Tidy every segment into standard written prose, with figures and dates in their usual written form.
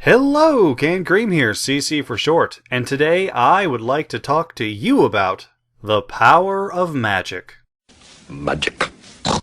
Hello, cannedcream here, CC for short, and today I would like to talk to you about the power of magic. Magic.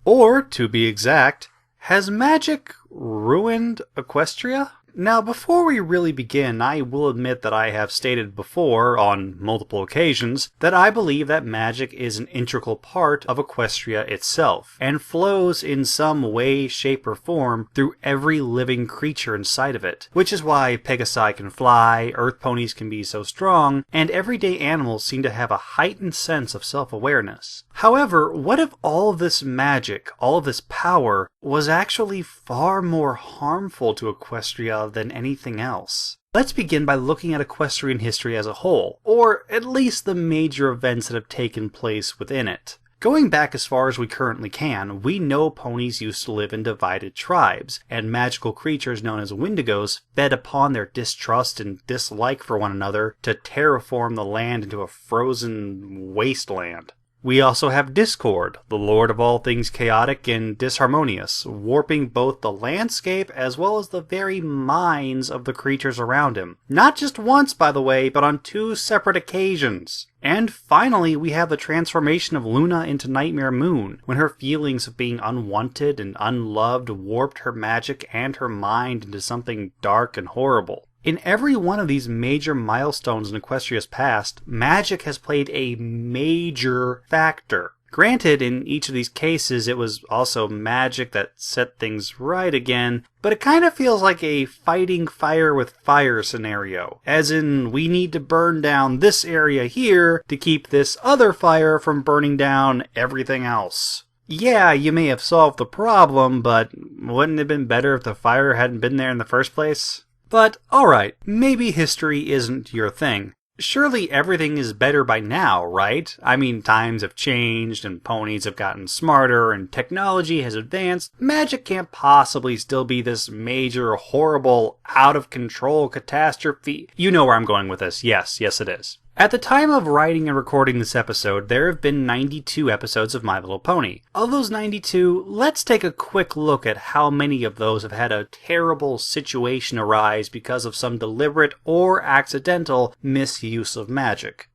Or, to be exact, has magic ruined Equestria? Now, before we really begin, I will admit that I have stated before, on multiple occasions, that I believe that magic is an integral part of Equestria itself, and flows in some way, shape, or form through every living creature inside of it. Which is why Pegasi can fly, earth ponies can be so strong, and everyday animals seem to have a heightened sense of self-awareness. However, what if all of this magic, all of this power, was actually far more harmful to Equestria than anything else? Let's begin by looking at equestrian history as a whole, or at least the major events that have taken place within it. Going back as far as we currently can, we know ponies used to live in divided tribes, and magical creatures known as Wendigos fed upon their distrust and dislike for one another to terraform the land into a frozen wasteland. We also have Discord, the lord of all things chaotic and disharmonious, warping both the landscape as well as the very minds of the creatures around him. Not just once, by the way, but on 2 separate occasions. And finally, we have the transformation of Luna into Nightmare Moon, when her feelings of being unwanted and unloved warped her magic and her mind into something dark and horrible. In every one of these major milestones in Equestria's past, magic has played a major factor. Granted, in each of these cases, it was also magic that set things right again, but it kind of feels like a fighting fire with fire scenario. As in, we need to burn down this area here to keep this other fire from burning down everything else. Yeah, you may have solved the problem, but wouldn't it have been better if the fire hadn't been there in the first place? But, alright, maybe history isn't your thing. Surely everything is better by now, right? I mean, times have changed, and ponies have gotten smarter, and technology has advanced. Magic can't possibly still be this major, horrible, out-of-control catastrophe. You know where I'm going with this. Yes, it is. At the time of writing and recording this episode, there have been 92 episodes of My Little Pony. Of those 92, let's take a quick look at how many of those have had a terrible situation arise because of some deliberate or accidental misuse of magic.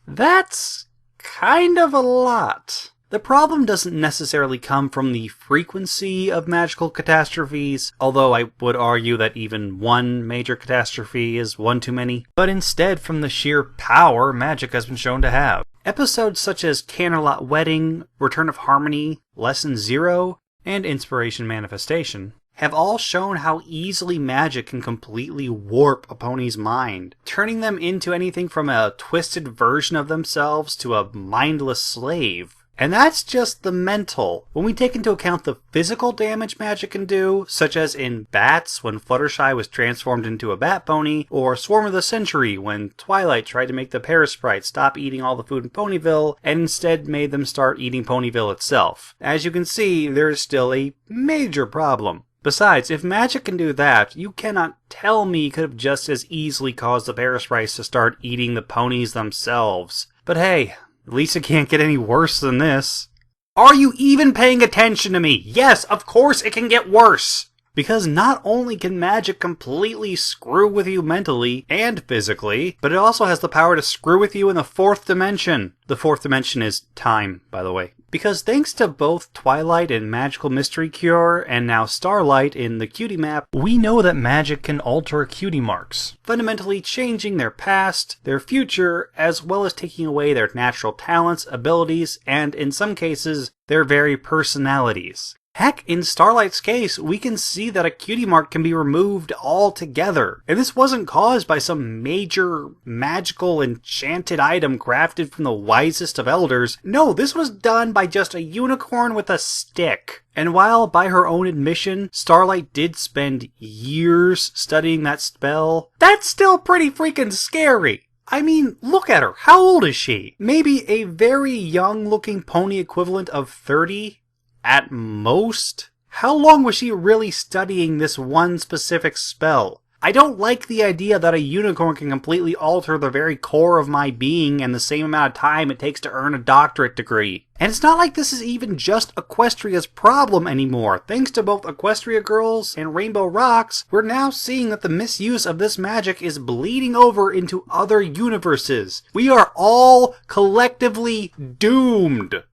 That's kind of a lot. The problem doesn't necessarily come from the frequency of magical catastrophes, although I would argue that even one major catastrophe is one too many, but instead from the sheer power magic has been shown to have. Episodes such as Canterlot Wedding, Return of Harmony, Lesson 0, and Inspiration Manifestation have all shown how easily magic can completely warp a pony's mind, turning them into anything from a twisted version of themselves to a mindless slave. And that's just the mental. When we take into account the physical damage magic can do, such as in Bats when Fluttershy was transformed into a bat pony, or Swarm of the Century when Twilight tried to make the Parasprite stop eating all the food in Ponyville and instead made them start eating Ponyville itself. As you can see, there is still a major problem. Besides, if magic can do that, you cannot tell me it could have just as easily caused the Parasprites to start eating the ponies themselves. But hey, at least it can't get any worse than this. Are you even paying attention to me? Yes, of course it can get worse! Because not only can magic completely screw with you mentally and physically, but it also has the power to screw with you in the 4th dimension. The 4th dimension is time, by the way. Because thanks to both Twilight and Magical Mystery Cure, and now Starlight in the Cutie Map, we know that magic can alter cutie marks, fundamentally changing their past, their future, as well as taking away their natural talents, abilities, and in some cases, their very personalities. Heck, in Starlight's case, we can see that a cutie mark can be removed altogether. And this wasn't caused by some major, magical, enchanted item crafted from the wisest of elders. No, this was done by just a unicorn with a stick. And while, by her own admission, Starlight did spend years studying that spell, that's still pretty freaking scary. I mean, look at her. How old is she? Maybe a very young-looking pony equivalent of 30? At most? How long was she really studying this one specific spell? I don't like the idea that a unicorn can completely alter the very core of my being in the same amount of time it takes to earn a doctorate degree. And it's not like this is even just Equestria's problem anymore. Thanks to both Equestria Girls and Rainbow Rocks, we're now seeing that the misuse of this magic is bleeding over into other universes. We are all collectively doomed.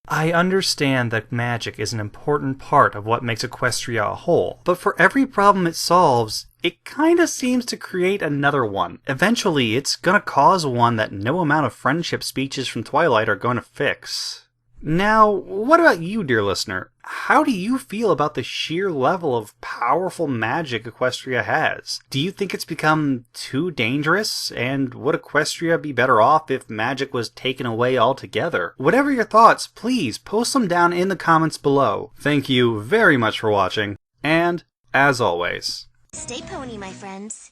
I understand that magic is an important part of what makes Equestria a whole, but for every problem it solves, it kinda seems to create another one. Eventually, it's gonna cause one that no amount of friendship speeches from Twilight are gonna fix. Now, what about you, dear listener? How do you feel about the sheer level of powerful magic Equestria has? Do you think it's become too dangerous? And would Equestria be better off if magic was taken away altogether? Whatever your thoughts, please post them down in the comments below. Thank you very much for watching, and as always, stay pony, my friends.